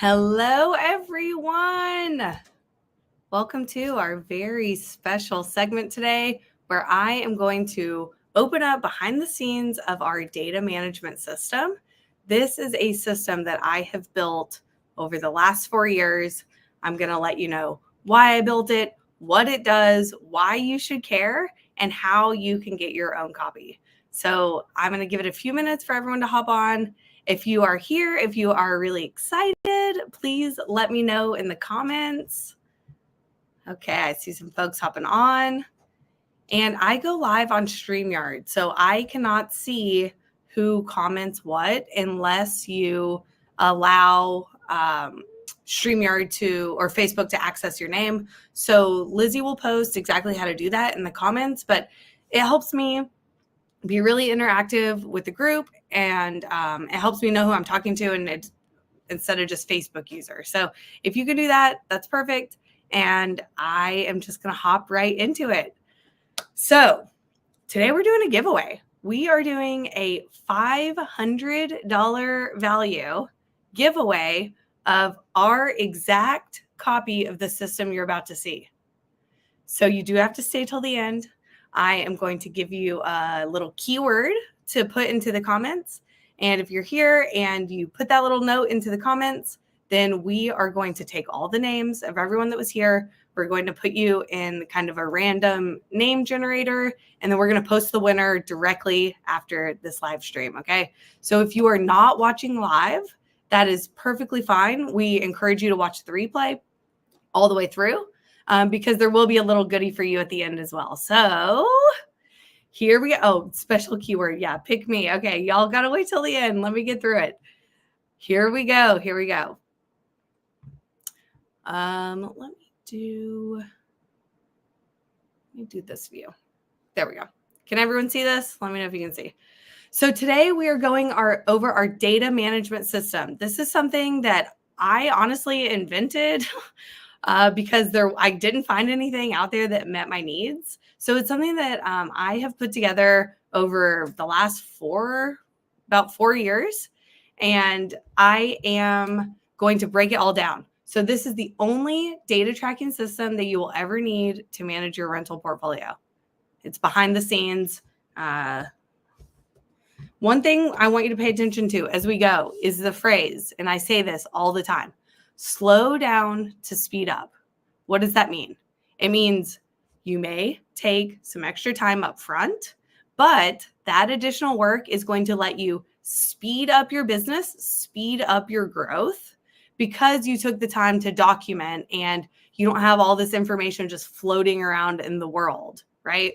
Hello, everyone. Welcome to our very special segment today, where I am going to open up behind the scenes of our data management system. This is a system that I have built over the last 4 years. I'm going to let you know why I built it, what it does, why you should care, and how you can get your own copy. So I'm going to give it a few minutes for everyone to hop on. If you are here, if you are really excited, please let me know in the comments. Okay, I see some folks hopping on. And I go live on StreamYard, so I cannot see who comments what unless you allow StreamYard or Facebook to access your name. So Lizzie will post exactly how to do that in the comments, but it helps me be really interactive with the group, and it helps me know who I'm talking to, and instead of just Facebook user. So if you could do that, that's perfect. And I am just going to hop right into it. So today we're doing a giveaway. We are doing a $500 value giveaway of our exact copy of the system you're about to see. So you do have to stay till the end. I am going to give you a little keyword to put into the comments. And if you're here and you put that little note into the comments, then we are going to take all the names of everyone that was here. We're going to put you in kind of a random name generator, and then we're going to post the winner directly after this live stream, okay? So if you are not watching live, that is perfectly fine. We encourage you to watch the replay all the way through because there will be a little goodie for you at the end as well. So here we go. Oh, special keyword. Yeah, pick me. Okay, y'all got to wait till the end. Let me get through it. Here we go. Here we go. Let me do this view. There we go. Can everyone see this? Let me know if you can see. So today we are going over our data management system. This is something that I honestly invented because I didn't find anything out there that met my needs. So it's something that I have put together over the last about 4 years, and I am going to break it all down. So this is the only data tracking system that you will ever need to manage your rental portfolio. It's behind the scenes. One thing I want you to pay attention to as we go is the phrase, and I say this all the time: slow down to speed up. What does that mean? It means you may take some extra time up front, but that additional work is going to let you speed up your business, speed up your growth, because you took the time to document and you don't have all this information just floating around in the world, right?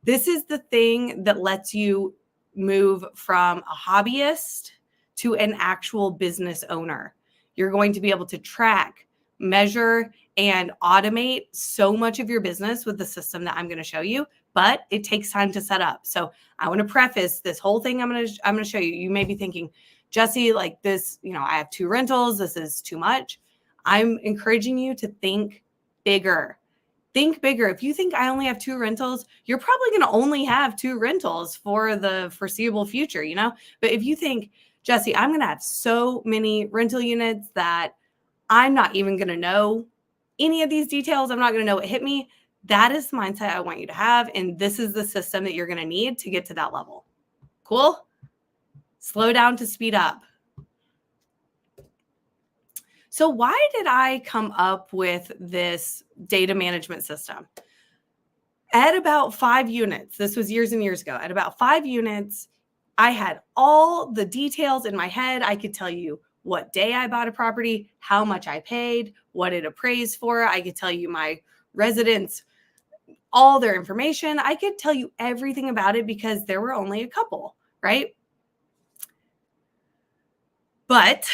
This is the thing that lets you move from a hobbyist to an actual business owner. You're going to be able to track, measure, and automate so much of your business with the system that I'm going to show you, but it takes time to set up. So I want to preface this whole thing I'm going to show you. You may be thinking, Jesse, like this, I have 2 rentals. This is too much. I'm encouraging you to think bigger. Think bigger. If you think I only have 2 rentals, you're probably going to only have 2 rentals for the foreseeable future, But if you think, Jesse, I'm going to have so many rental units that I'm not even going to know any of these details. I'm not going to know what hit me. That is the mindset I want you to have. And this is the system that you're going to need to get to that level. Cool? Slow down to speed up. So why did I come up with this data management system? At about 5 units, this was years and years ago, at about 5 units, I had all the details in my head. I could tell you what day I bought a property, how much I paid, what it appraised for. I could tell you my residents, all their information. I could tell you everything about it because there were only a couple, right? But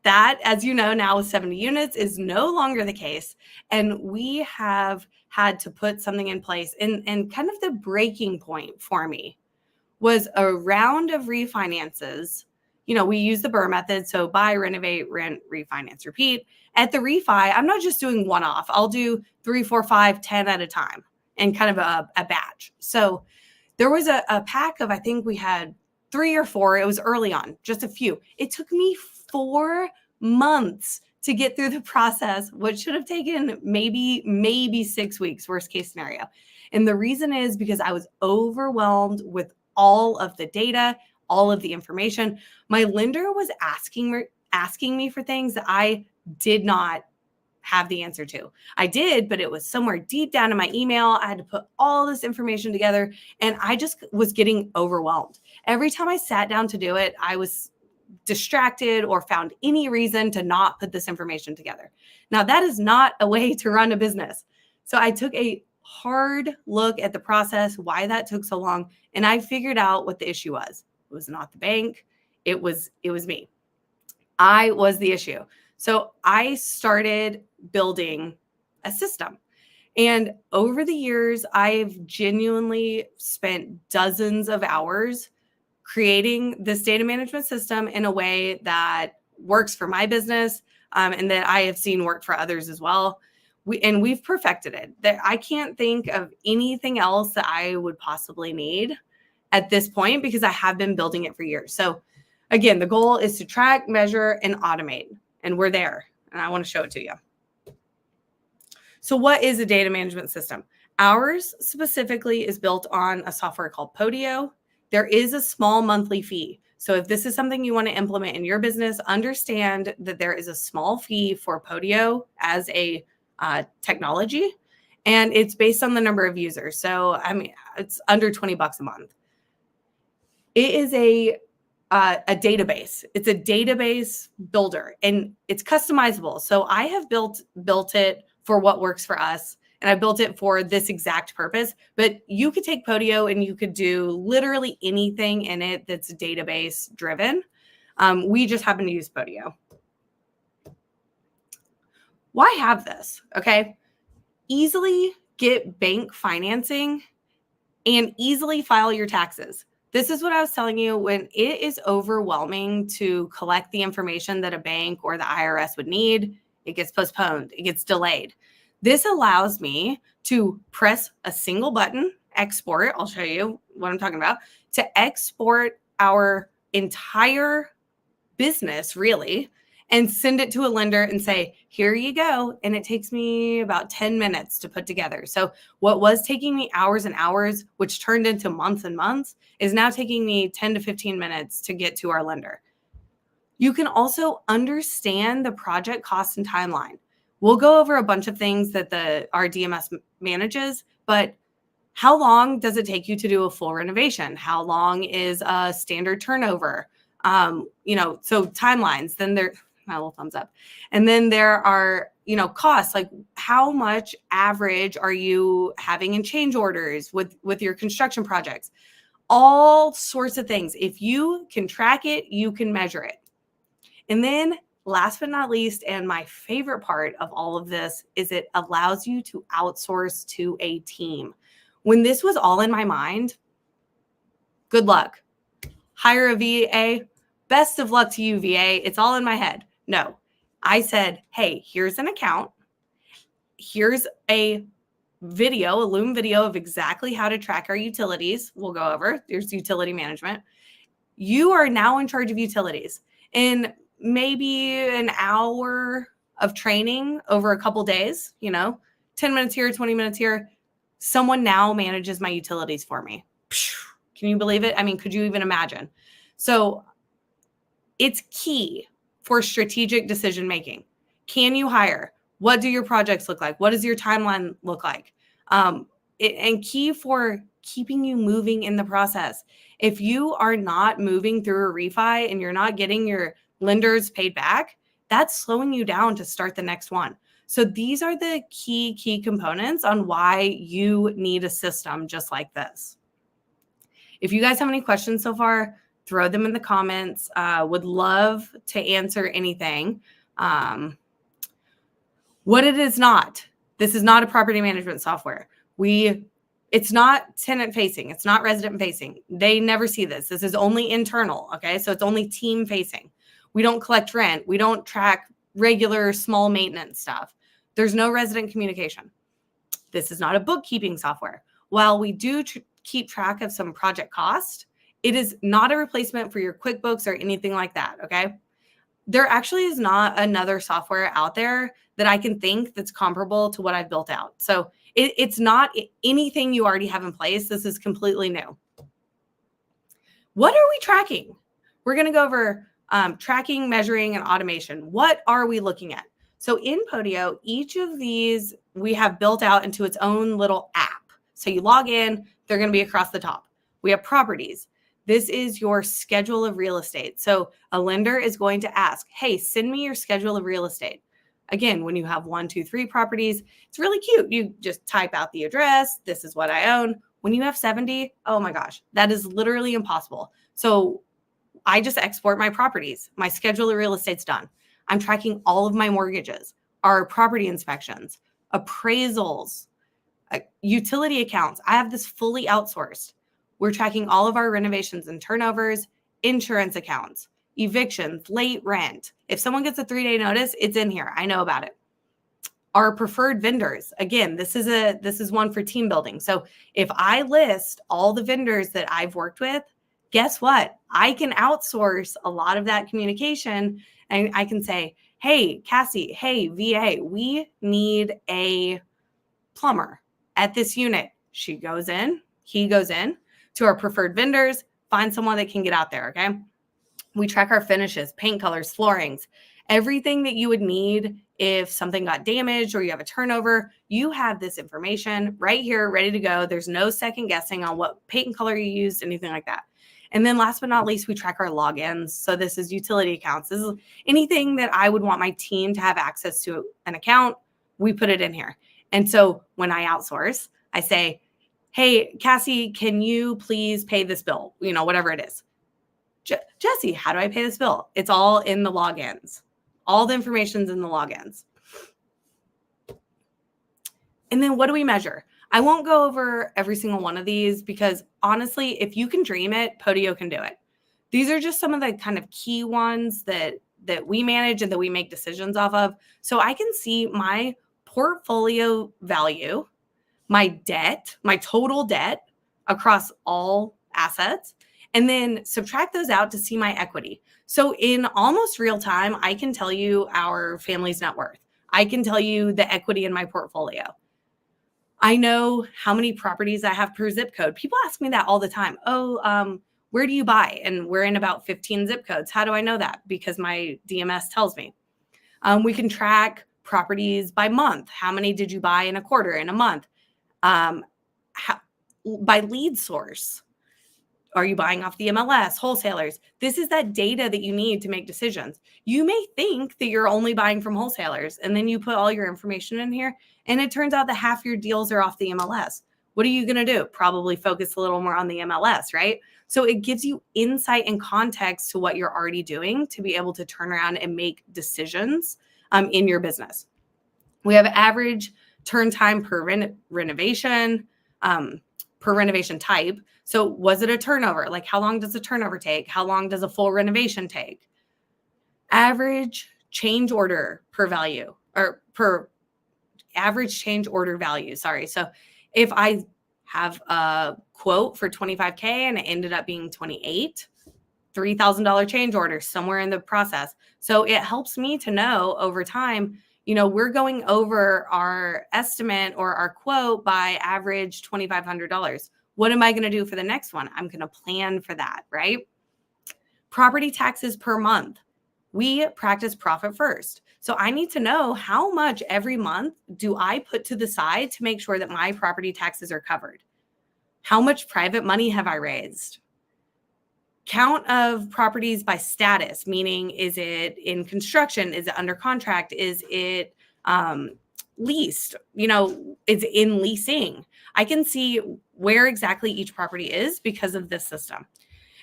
that, as you know, now with 70 units is no longer the case. And we have had to put something in place. And kind of the breaking point for me was a round of refinances. We use the BRRRR method. So buy, renovate, rent, refinance, repeat. At the refi, I'm not just doing one-off. I'll do 3, 4, 5, 10 at a time and kind of a batch. So there was a pack of, I think we had 3 or 4. It was early on, just a few. It took me 4 months to get through the process, what should have taken maybe 6 weeks, worst case scenario. And the reason is because I was overwhelmed with all of the data, all of the information. My lender was asking me for things that I did not have the answer to. I did, but it was somewhere deep down in my email. I had to put all this information together, and I just was getting overwhelmed. Every time I sat down to do it, I was distracted or found any reason to not put this information together. Now, that is not a way to run a business. So I took a hard look at the process, why that took so long, and I figured out what the issue was. It was not the bank. It was me. I was the issue. So I started building a system. And over the years, I've genuinely spent dozens of hours creating this data management system in a way that works for my business, and that I have seen work for others as well. We've perfected it. I can't think of anything else that I would possibly need at this point because I have been building it for years. So again, the goal is to track, measure, and automate. And we're there. And I want to show it to you. So what is a data management system? Ours specifically is built on a software called Podio. There is a small monthly fee. So if this is something you want to implement in your business, understand that there is a small fee for Podio as a technology, and it's based on the number of users. So I mean, it's under $20 a month. It is a database. It's a database builder, and it's customizable. So I have built it for what works for us, and I built it for this exact purpose. But you could take Podio and you could do literally anything in it that's database driven. We just happen to use Podio. Why have this? Okay. Easily get bank financing and easily file your taxes. This is what I was telling you. When it is overwhelming to collect the information that a bank or the IRS would need, it gets postponed, it gets delayed. This allows me to press a single button, export. I'll show you what I'm talking about, to export our entire business, really, and send it to a lender and say, here you go. And it takes me about 10 minutes to put together. So what was taking me hours and hours, which turned into months and months, is now taking me 10 to 15 minutes to get to our lender. You can also understand the project cost and timeline. We'll go over a bunch of things that our DMS manages, but how long does it take you to do a full renovation? How long is a standard turnover? So timelines, then my little thumbs up. And then there are, costs, like how much average are you having in change orders with your construction projects? All sorts of things. If you can track it, you can measure it. And then last but not least, and my favorite part of all of this, is it allows you to outsource to a team. When this was all in my mind, good luck. Hire a VA. Best of luck to you, VA. It's all in my head. No, I said, hey, here's an account. Here's a Loom video of exactly how to track our utilities. We'll go over. There's utility management. You are now in charge of utilities. In maybe an hour of training over a couple days, 10 minutes here, 20 minutes here, someone now manages my utilities for me. Can you believe it? I mean, could you even imagine? So it's key for strategic decision making. Can you hire? What do your projects look like? What does your timeline look like? And key for keeping you moving in the process. If you are not moving through a refi and you're not getting your lenders paid back, that's slowing you down to start the next one. So these are the key components on why you need a system just like this. If you guys have any questions so far, throw them in the comments. Would love to answer anything. What it is not, this is not a property management software. It's not tenant facing. It's not resident facing. They never see this. This is only internal. Okay. So it's only team facing. We don't collect rent. We don't track regular small maintenance stuff. There's no resident communication. This is not a bookkeeping software. While we do keep track of some project cost, it is not a replacement for your QuickBooks or anything like that. Okay. There actually is not another software out there that I can think that's comparable to what I've built out. So it's not anything you already have in place. This is completely new. What are we tracking? We're going to go over tracking, measuring, and automation. What are we looking at? So in Podio, each of these we have built out into its own little app. So you log in, they're going to be across the top. We have properties. This is your schedule of real estate. So a lender is going to ask, hey, send me your schedule of real estate. Again, when you have 1, 2, 3 properties, it's really cute. You just type out the address. This is what I own. When you have 70, oh my gosh, that is literally impossible. So I just export my properties. My schedule of real estate's done. I'm tracking all of my mortgages, our property inspections, appraisals, utility accounts. I have this fully outsourced. We're tracking all of our renovations and turnovers, insurance accounts, evictions, late rent. If someone gets a 3-day notice, it's in here. I know about it. Our preferred vendors. Again, this is one for team building. So if I list all the vendors that I've worked with, guess what? I can outsource a lot of that communication, and I can say, hey, Cassie, hey, VA, we need a plumber at this unit. She goes in, he goes in to our preferred vendors, find someone that can get out there, okay? We track our finishes, paint colors, floorings, everything that you would need if something got damaged or you have a turnover. You have this information right here, ready to go. There's no second guessing on what paint color you used, anything like that. And then last but not least, we track our logins. So this is utility accounts. This is anything that I would want my team to have access to an account. We put it in here. And so when I outsource, I say, hey, Cassie, can you please pay this bill? You know, whatever it is. Jesse, how do I pay this bill? It's all in the logins. All the information's in the logins. And then what do we measure? I won't go over every single one of these because honestly, if you can dream it, Podio can do it. These are just some of the kind of key ones that we manage and that we make decisions off of. So I can see my portfolio value, my debt, my total debt across all assets, and then subtract those out to see my equity. So in almost real time, I can tell you our family's net worth. I can tell you the equity in my portfolio. I know how many properties I have per zip code. People ask me that all the time. Oh, where do you buy? And we're in about 15 zip codes. How do I know that? Because my DMS tells me. We can track properties by month. How many did you buy in a quarter, in a month? By lead source. Are you buying off the MLS, wholesalers? This is that data that you need to make decisions. You may think that you're only buying from wholesalers, and then you put all your information in here, and it turns out that half your deals are off the MLS. What are you going to do? Probably focus a little more on the MLS, right? So it gives you insight and context to what you're already doing to be able to turn around and make decisions in your business. We have average turn time per renovation, per renovation type. So was it a turnover? Like how long does a turnover take? How long does a full renovation take? Average change order per value or per average change order value. Sorry. So if I have a quote for $25K and it ended up being 28, $3,000 change order somewhere in the process. So it helps me to know over time, you know, we're going over our estimate or our quote by average $2,500. What am I going to do for the next one? I'm going to plan for that, right? Property taxes per month. We practice profit first. So I need to know how much every month do I put to the side to make sure that my property taxes are covered? How much private money have I raised? Count of properties by status, meaning is it in construction? Is it under contract? Is it leased? You know, is it in leasing? I can see where exactly each property is because of this system.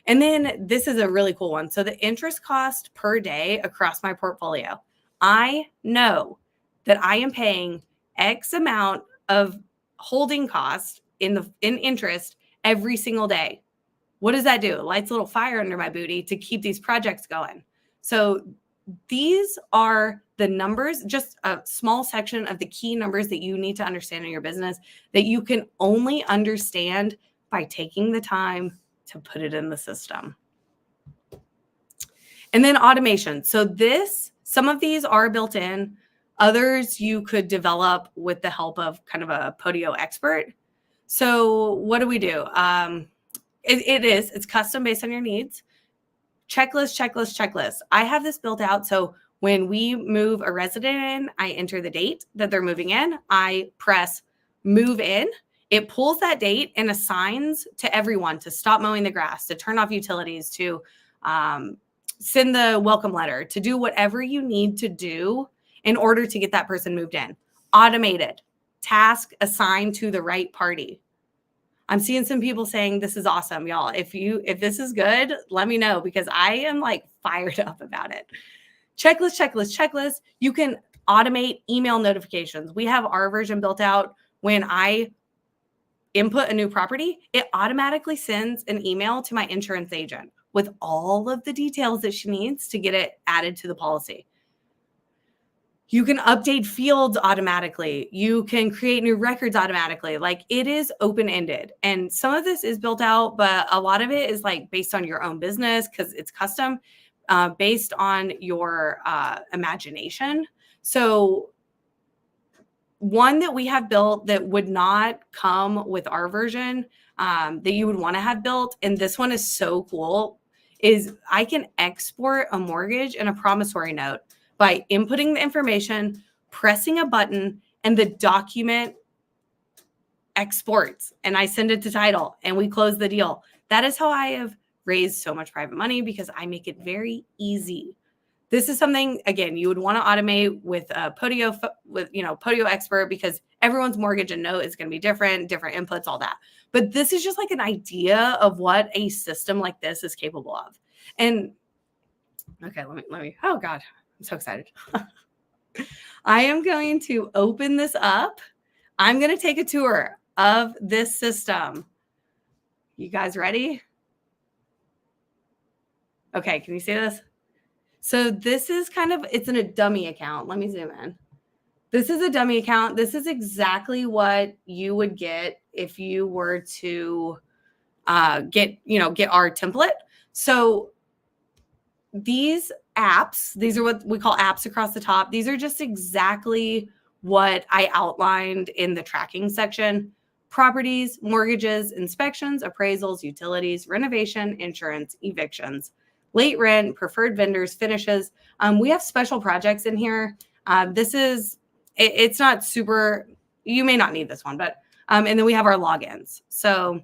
And then this is a really cool one. So the interest cost per day across my portfolio. I know that I am paying X amount of holding cost in interest every single day. What does that do? It lights a little fire under my booty to keep these projects going. So these are the numbers, just a small section of the key numbers that you need to understand in your business that you can only understand by taking the time to put it in the system. And then automation. So some of these are built in. Others you could develop with the help of kind of a Podio expert. So what do we do? It's custom based on your needs. Checklist. I have this built out. So when we move a resident in, I enter the date that they're moving in. I press move in. It pulls that date and assigns to everyone to stop mowing the grass, to turn off utilities, to send the welcome letter, to do whatever you need to do in order to get that person moved in. Automated, task assigned to the right party. I'm seeing some people saying this is awesome, y'all. If this is good, let me know, because I am like fired up about it. Checklist. You can automate email notifications. We have our version built out. When I input a new property, it automatically sends an email to my insurance agent with all of the details that she needs to get it added to the policy. You can update fields automatically. You can create new records automatically. Like, it is open-ended. And some of this is built out, but a lot of it is like based on your own business, because it's custom, based on your imagination. So one that we have built that would not come with our version, that you would want to have built, and this one is so cool, is I can export a mortgage and a promissory note by inputting the information, pressing a button, and the document exports, and I send it to title, and we close the deal. That is how I have raised so much private money, because I make it very easy. This is something, again, you would want to automate with Podio, Podio expert, because everyone's mortgage and note is going to be different inputs, all that. But this is just like an idea of what a system like this is capable of. And okay, let me, oh God, I'm so excited. I am going to open this up. I'm going to take a tour of this system. You guys ready? Okay, can you see this? So this is it's in a dummy account. Let me zoom in. This is a dummy account. This is exactly what you would get if you were to get our template. So these apps, these are what we call apps across the top. These are just exactly what I outlined in the tracking section: properties, mortgages, inspections, appraisals, utilities, renovation, insurance, evictions, late rent, preferred vendors, finishes. We have special projects in here. It's not super, you may not need this one, but, and then we have our logins. So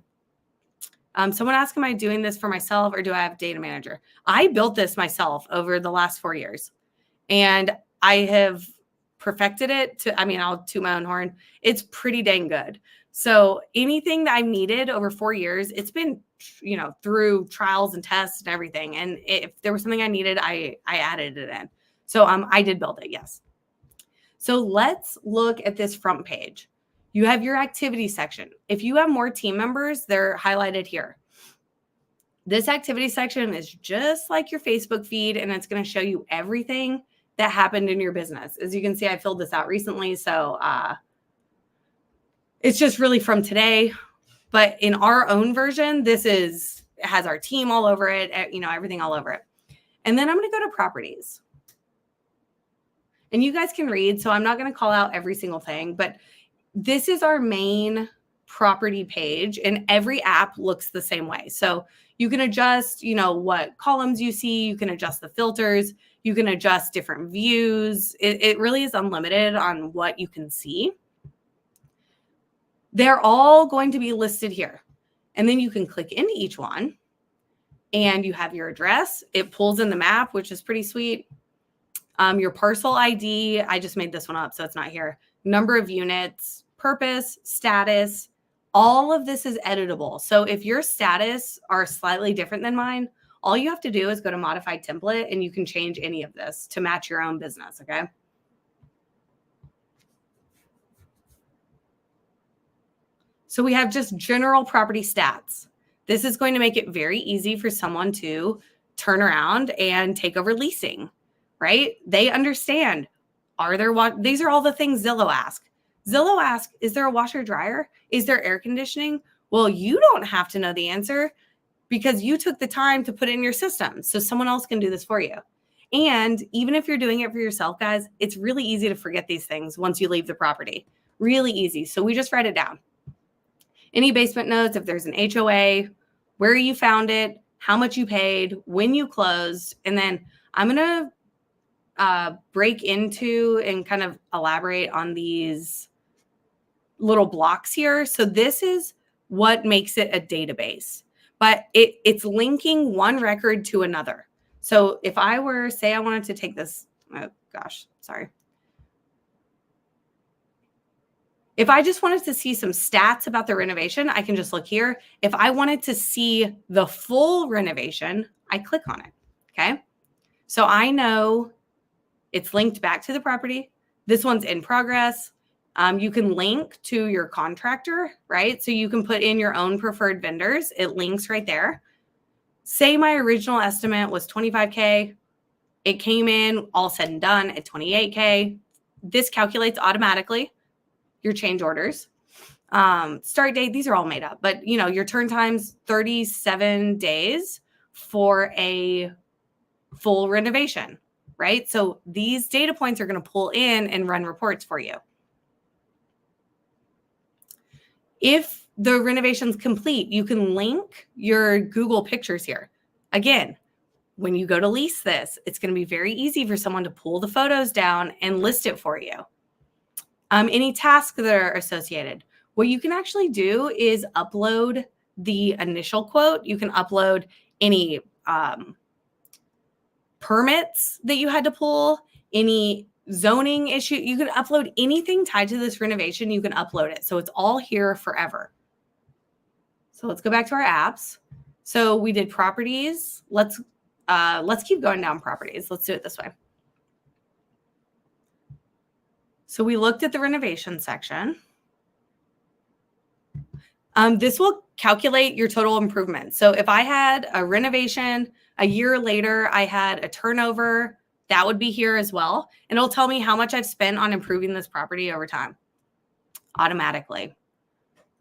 someone asked, am I doing this for myself or do I have a data manager? I built this myself over the last 4 years, and I have perfected it I'll toot my own horn. It's pretty dang good. So anything that I needed over 4 years, it's been, through trials and tests and everything. And if there was something I needed, I added it in. So I did build it, yes. So let's look at this front page. You have your activity section. If you have more team members, they're highlighted here. This activity section is just like your Facebook feed, and it's going to show you everything that happened in your business. As you can see, I filled this out recently, so it's just really from today. But in our own version, it has our team all over it, everything all over it. And then I'm going to go to properties. And you guys can read, so I'm not going to call out every single thing, but this is our main property page, and every app looks the same way. So you can adjust, what columns you see. You can adjust the filters. You can adjust different views. It really is unlimited on what you can see. They're all going to be listed here. And then you can click into each one, and you have your address. It pulls in the map, which is pretty sweet. Your parcel ID, I just made this one up, so it's not here. Number of units, purpose, status, all of this is editable. So if your status are slightly different than mine, all you have to do is go to modify template, and you can change any of this to match your own business, okay? So we have just general property stats. This is going to make it very easy for someone to turn around and take over leasing, right? They understand, these are all the things Zillow ask. Zillow asks, is there a washer dryer? Is there air conditioning? Well, you don't have to know the answer. because you took the time to put it in your system. So someone else can do this for you. And even if you're doing it for yourself, guys, it's really easy to forget these things once you leave the property. Really easy. So we just write it down. Any basement notes, if there's an HOA, where you found it, how much you paid, when you closed. And then I'm going to break into and kind of elaborate on these little blocks here. So this is what makes it a database, but it's linking one record to another. So if I were, say I wanted to take this, oh gosh, sorry. If I just wanted to see some stats about the renovation, I can just look here. If I wanted to see the full renovation, I click on it, okay? So I know it's linked back to the property. This one's in progress. You can link to your contractor, right? So you can put in your own preferred vendors. It links right there. Say my original estimate was $25K. It came in all said and done at $28K. This calculates automatically your change orders. Start date, these are all made up, but your turn time's 37 days for a full renovation, right? So these data points are going to pull in and run reports for you. If the renovation's complete, you can link your Google pictures here. Again, when you go to lease this, it's going to be very easy for someone to pull the photos down and list it for you. Any tasks that are associated. What you can actually do is upload the initial quote. You can upload any permits that you had to pull, any zoning issue. You can upload anything tied to this renovation. You can upload it. So it's all here forever. So let's go back to our apps. So we did properties. Let's keep going down properties. Let's do it this way. So we looked at the renovation section. This will calculate your total improvement. So if I had a renovation, a year later, I had a turnover, that would be here as well. And it'll tell me how much I've spent on improving this property over time automatically.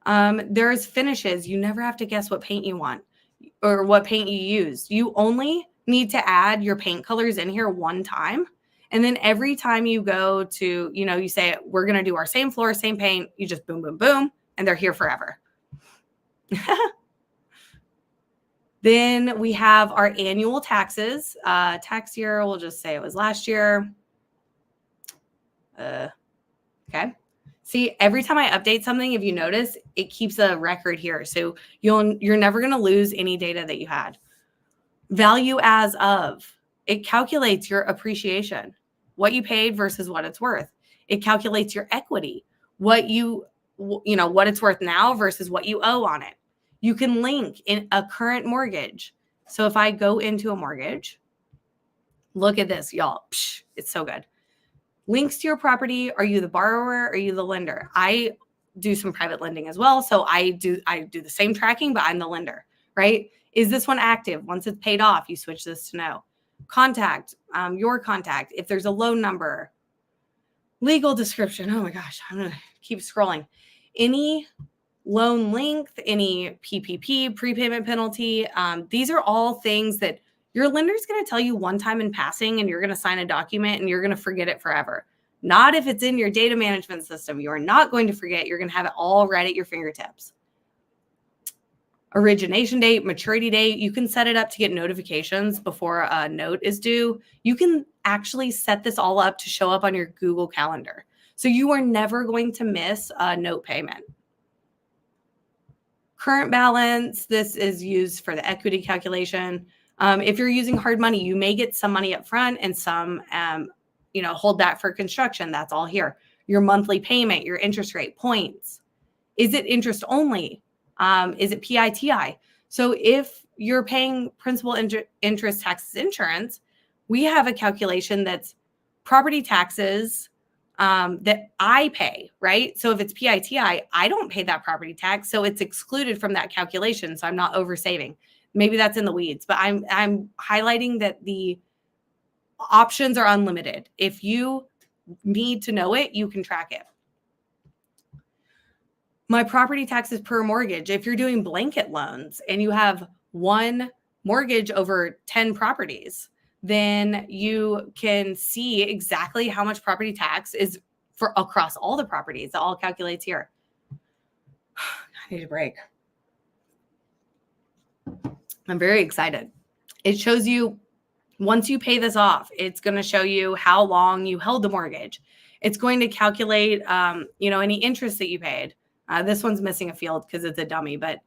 There's finishes. You never have to guess what paint you want or what paint you use. You only need to add your paint colors in here one time. And then every time you go to, you say, we're going to do our same floor, same paint, you just boom, boom, boom, and they're here forever. Then we have our annual taxes. Tax year, we'll just say it was last year. Okay. See, every time I update something, if you notice, it keeps a record here. So you're never going to lose any data that you had. Value as of. It calculates your appreciation, what you paid versus what it's worth. It calculates your equity, what it's worth now versus what you owe on it. You can link in a current mortgage. So if I go into a mortgage, look at this, y'all. Psh, it's so good. Links to your property. Are you the borrower? Are you the lender? I do some private lending as well. So I do the same tracking, but I'm the lender, right? Is this one active? Once it's paid off, you switch this to no. Contact, your contact. If there's a loan number, legal description. Oh my gosh, I'm going to keep scrolling. Any loan length, any PPP, prepayment penalty. These are all things that your lender's going to tell you one time in passing, and you're going to sign a document and you're going to forget it forever. Not if it's in your data management system. You are not going to forget. You're going to have it all right at your fingertips. Origination date, maturity date. You can set it up to get notifications before a note is due. You can actually set this all up to show up on your Google Calendar. So you are never going to miss a note payment. Current balance. This is used for the equity calculation. If you're using hard money, you may get some money up front and some, hold that for construction. That's all here. Your monthly payment, your interest rate, points. Is it interest only? Is it PITI? So if you're paying principal, interest, taxes, insurance, we have a calculation that's property taxes that I pay, right? So if it's PITI, I don't pay that property tax. So it's excluded from that calculation. So I'm not oversaving. Maybe that's in the weeds, but I'm highlighting that the options are unlimited. If you need to know it, you can track it. My property taxes per mortgage. If you're doing blanket loans and you have one mortgage over 10 properties, then you can see exactly how much property tax is for across all the properties. It all calculates here. I need a break. I'm very excited. It shows you once you pay this off, it's going to show you how long you held the mortgage. It's going to calculate, any interest that you paid. This one's missing a field because it's a dummy, but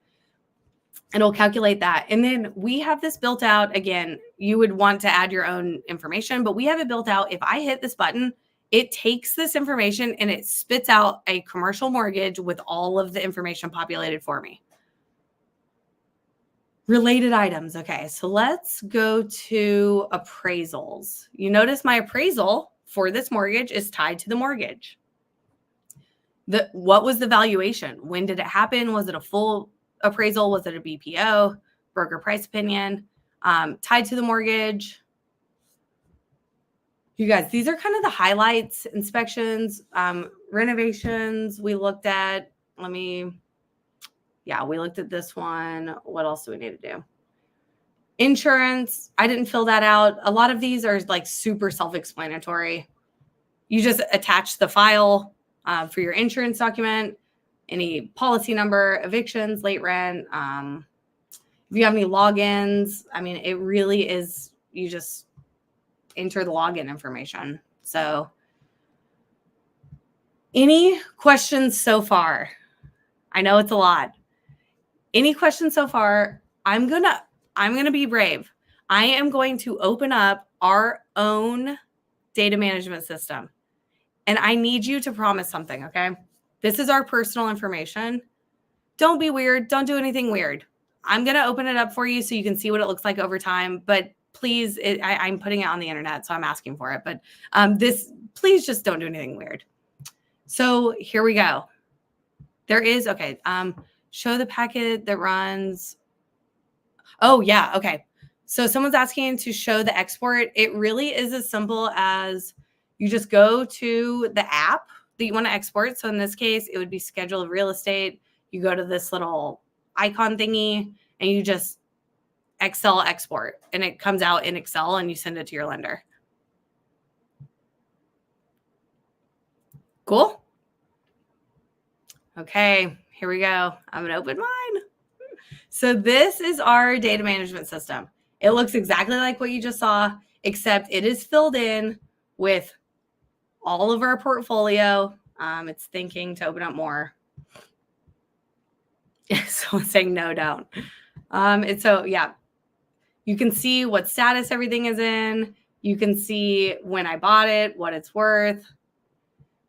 it'll calculate that. And then we have this built out. Again, you would want to add your own information, but we have it built out. If I hit this button, it takes this information and it spits out a commercial mortgage with all of the information populated for me. Related items. Okay, so let's go to appraisals. You notice my appraisal for this mortgage is tied to the mortgage. What was the valuation? When did it happen? Was it a full appraisal? Was it a BPO? Broker price opinion? Tied to the mortgage. You guys, these are kind of the highlights. Inspections, renovations we looked at. We looked at this one. What else do we need to do? Insurance. I didn't fill that out. A lot of these are like super self-explanatory. You just attach the file for your insurance document, any policy number, evictions, late rent. If you have any logins, it really is, you just enter the login information. So any questions so far? I know it's a lot. Any questions so far? I'm gonna be brave. I am going to open up our own data management system. And I need you to promise something, okay? This is our personal information. Don't be weird. Don't do anything weird. I'm going to open it up for you so you can see what it looks like over time. But please, I'm putting it on the internet, so I'm asking for it. But please just don't do anything weird. So here we go. There is, okay. Show the packet that runs. Oh, yeah. Okay. So someone's asking to show the export. It really is as simple as you just go to the app that you want to export. So in this case, it would be schedule of real estate. You go to this little icon thingy and you just Excel export and it comes out in Excel and you send it to your lender. Cool. Okay, here we go. I'm going to open mine. So this is our data management system. It looks exactly like what you just saw, except it is filled in with all of our portfolio. It's thinking to open up more. Someone's saying no, don't. You can see what status everything is in. You can see when I bought it, what it's worth.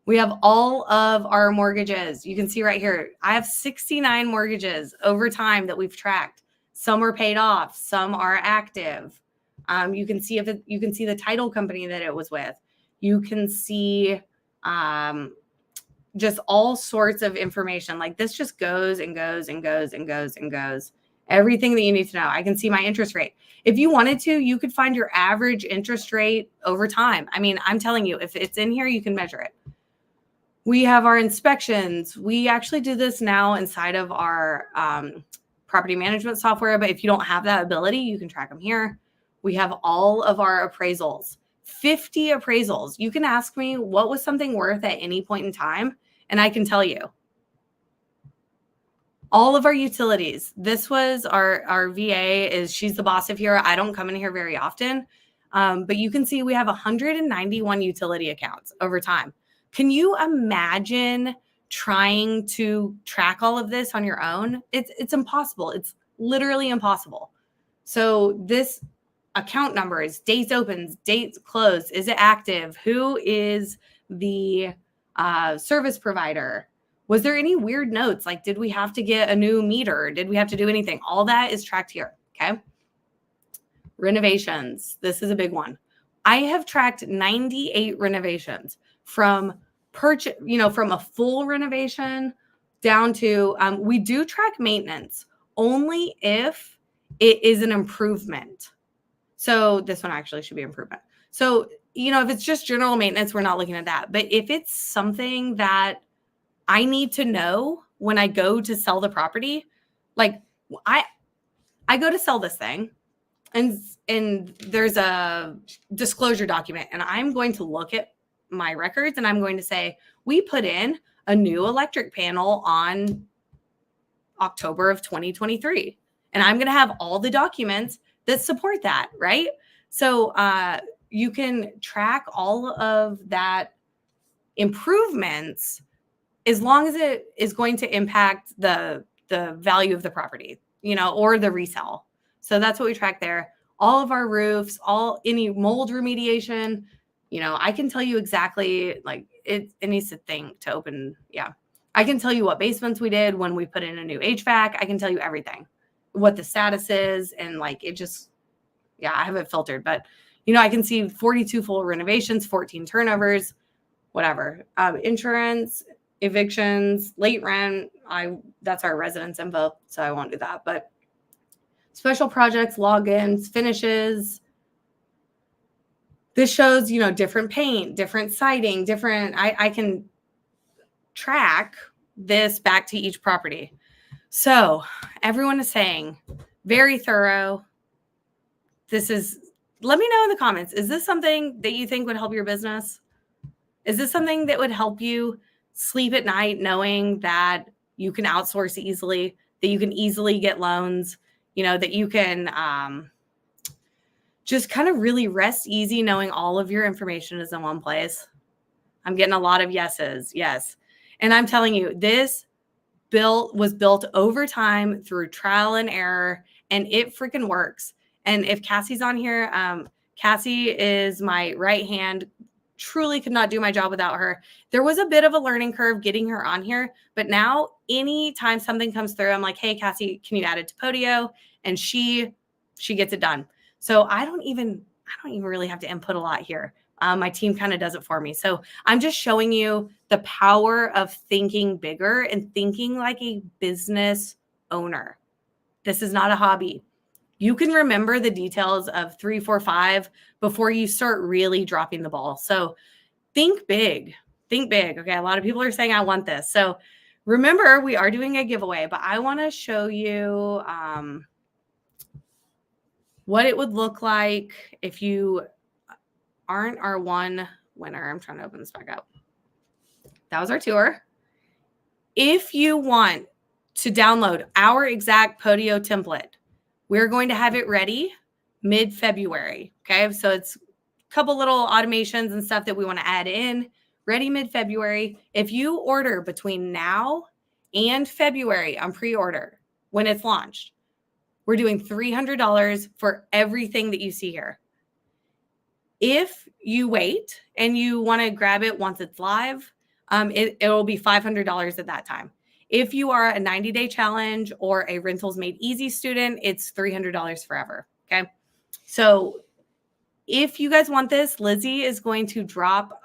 We have all of our mortgages. You can see right here, I have 69 mortgages over time that we've tracked. Some are paid off, some are active. You can see the title company that it was with. You can see just all sorts of information. Like this just goes and goes and goes and goes and goes. Everything that you need to know. I can see my interest rate. If you wanted to, you could find your average interest rate over time. I'm telling you, if it's in here, you can measure it. We have our inspections. We actually do this now inside of our property management software, but if you don't have that ability, you can track them here. We have all of our appraisals, 50 appraisals. You can ask me what was something worth at any point in time, and I can tell you. All of our utilities. This was our VA, she's the boss of here. I don't come in here very often, but you can see we have 191 utility accounts over time. Can you imagine trying to track all of this on your own? It's impossible. It's literally impossible. So this account numbers, dates opens, dates closed, is it active? Who is the service provider? Was there any weird notes? Like, did we have to get a new meter? Did we have to do anything? All that is tracked here, okay? Renovations. This is a big one. I have tracked 98 renovations from purchase, from a full renovation down to, we do track maintenance only if it is an improvement. So this one actually should be improvement. So, if it's just general maintenance, we're not looking at that. But if it's something that I need to know when I go to sell the property, like I go to sell this thing, and there's a disclosure document, and I'm going to look at my records and I'm going to say, we put in a new electric panel on October of 2023. And I'm going to have all the documents that support that, right? So you can track all of that improvements as long as it is going to impact the value of the property, or the resale. So that's what we track there. All of our roofs, any mold remediation, I can tell you exactly, like it needs to think to open. Yeah. I can tell you what basements we did when we put in a new HVAC. I can tell you everything, what the status is. And like, it just, yeah, I have it filtered, but I can see 42 full renovations, 14 turnovers, whatever. Insurance, evictions, late rent. That's our residence info, so I won't do that. But special projects, logins, finishes. This shows, different paint, different siding, different. I can track this back to each property. So everyone is saying very thorough. Let me know in the comments. Is this something that you think would help your business? Is this something that would help you sleep at night knowing that you can outsource easily, that you can easily get loans, that you can just kind of really rest easy knowing all of your information is in one place? I'm getting a lot of yeses. Yes. And I'm telling you, this was built over time through trial and error, and it freaking works. And if Cassie's on here, Cassie is my right hand. Truly could not do my job without her. There was a bit of a learning curve getting her on here, but now anytime something comes through, I'm like, hey, Cassie, can you add it to Podio? And she gets it done. So I don't even really have to input a lot here. My team kind of does it for me. So I'm just showing you the power of thinking bigger and thinking like a business owner. This is not a hobby. You can remember the details of 3, 4, 5 before you start really dropping the ball. So think big. Think big. Okay. A lot of people are saying, I want this. So remember, we are doing a giveaway, but I want to show you what it would look like if you aren't our one winner. I'm trying to open this back up. That was our tour. If you want to download our exact Podio template, we're going to have it ready mid-February. Okay. So it's a couple little automations and stuff that we want to add in, ready mid-February. If you order between now and February on pre-order when it's launched, we're doing $300 for everything that you see here. If you wait and you want to grab it once it's live, it will be $500 at that time. If you are a 90-day challenge or a Rentals Made Easy student, it's $300 forever. Okay. So if you guys want this, Lizzie is going to drop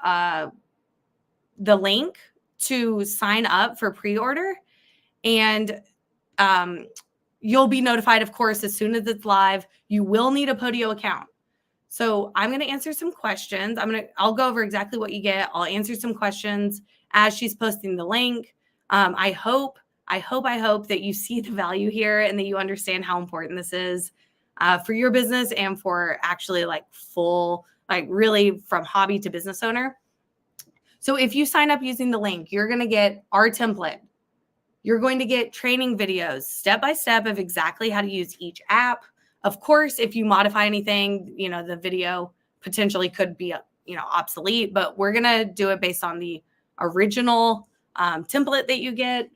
the link to sign up for pre-order, and you'll be notified, of course, as soon as it's live. You will need a Podio account. So I'm going to answer some questions. I'll go over exactly what you get. I'll answer some questions as she's posting the link. I hope that you see the value here and that you understand how important this is for your business and for actually really from hobby to business owner. So if you sign up using the link, you're going to get our template. You're going to get training videos, step-by-step of exactly how to use each app. Of course, if you modify anything, the video potentially could be, obsolete, but we're going to do it based on the original template that you get.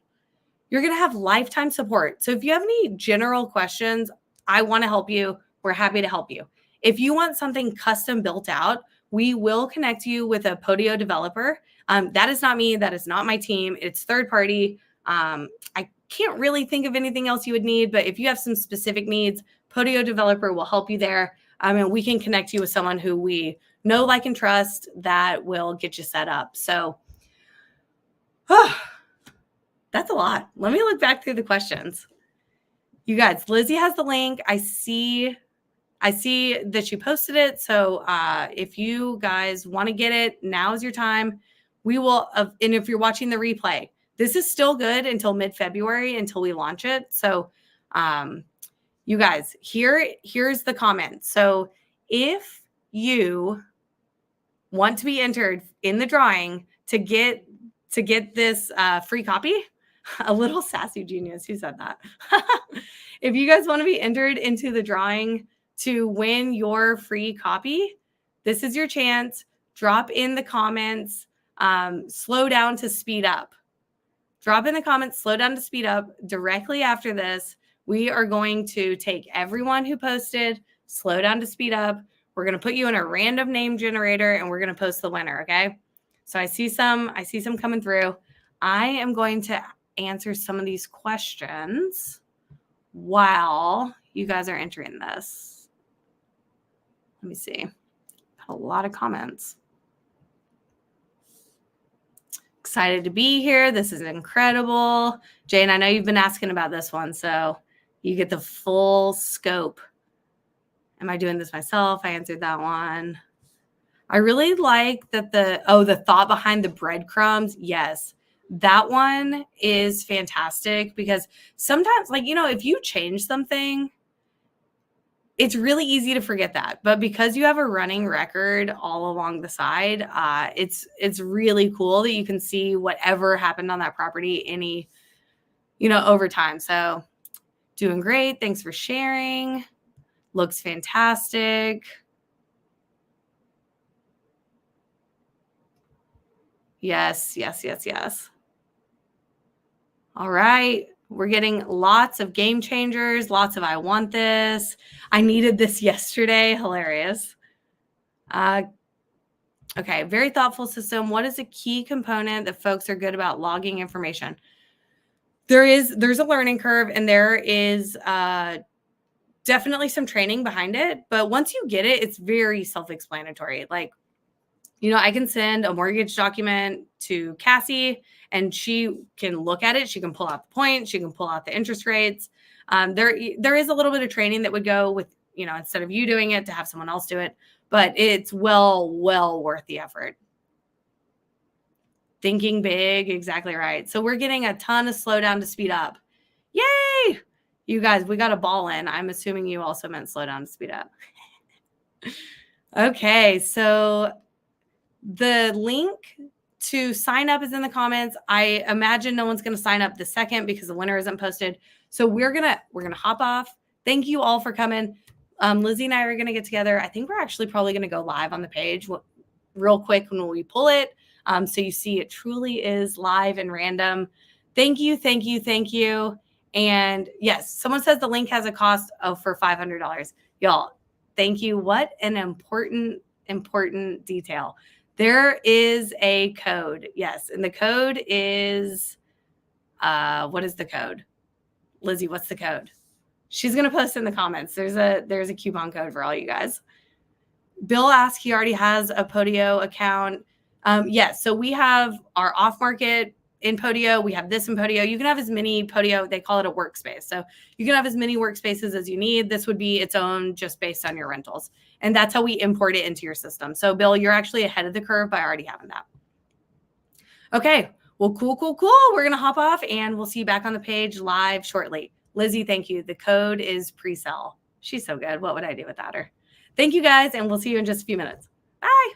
You're going to have lifetime support. So if you have any general questions, I want to help you. We're happy to help you. If you want something custom built out, we will connect you with a Podio developer. That is not me. That is not my team. It's third party. I can't really think of anything else you would need, but if you have some specific needs, Podio developer will help you there. And we can connect you with someone who we know, like, and trust that will get you set up. So that's a lot. Let me look back through the questions. You guys, Lizzie has the link. I see that she posted it. So if you guys want to get it, now is your time. We will, and if you're watching the replay, this is still good until mid-February, until we launch it. So You guys, here's the comment. So if you want to be entered in the drawing to get this free copy, a little sassy genius, who said that? If you guys want to be entered into the drawing to win your free copy, this is your chance. Drop in the comments, slow down to speed up. Drop in the comments, slow down to speed up. Directly after this, we are going to take everyone who posted, slow down to speed up. We're going to put you in a random name generator and we're going to post the winner, okay? So I see some coming through. I am going to answer some of these questions while you guys are entering this. Let me see. A lot of comments. Excited to be here. This is incredible. Jane, I know you've been asking about this one, so you get the full scope. Am I doing this myself? I answered that one. I really like that the thought behind the breadcrumbs. Yes, that one is fantastic because sometimes, like, you know, if you change something, it's really easy to forget that. But because you have a running record all along the side, it's really cool that you can see whatever happened on that property over time. So doing great. Thanks for sharing. Looks fantastic. Yes. All right. We're getting lots of game changers, lots of I want this. I needed this yesterday. Hilarious. Okay. Very thoughtful system. What is a key component that folks are good about logging information? There's a learning curve and there is definitely some training behind it. But once you get it, it's very self-explanatory. Like, you know, I can send a mortgage document to Cassie and she can look at it. She can pull out the points. She can pull out the interest rates. There is a little bit of training that would go with, you know, instead of you doing it, to have someone else do it, but it's well worth the effort. Thinking big. Exactly right. So we're getting a ton of slow down to speed up. Yay. You guys, we got a ball in. I'm assuming you also meant slow down to speed up. Okay. So the link to sign up is in the comments. I imagine no one's going to sign up the second because the winner isn't posted. So we're going to hop off. Thank you all for coming. Lizzie and I are going to get together. I think we're actually probably going to go live on the page real quick when we pull it. So you see it truly is live and random. Thank you. And yes, someone says the link has a cost for $500. Y'all, thank you. What an important detail. There is a code. Yes. And the code is, what is the code? Lizzie, what's the code? She's going to post in the comments. There's a coupon code for all you guys. Bill asked, he already has a Podio account. Yes. So we have our off market in Podio. We have this in Podio. You can have as many Podio, they call it a workspace. So you can have as many workspaces as you need. This would be its own just based on your rentals. And that's how we import it into your system. So Bill, you're actually ahead of the curve by already having that. Okay. Well, cool. We're going to hop off and we'll see you back on the page live shortly. Lizzie, thank you. The code is pre-sell. She's so good. What would I do without her? Thank you guys. And we'll see you in just a few minutes. Bye.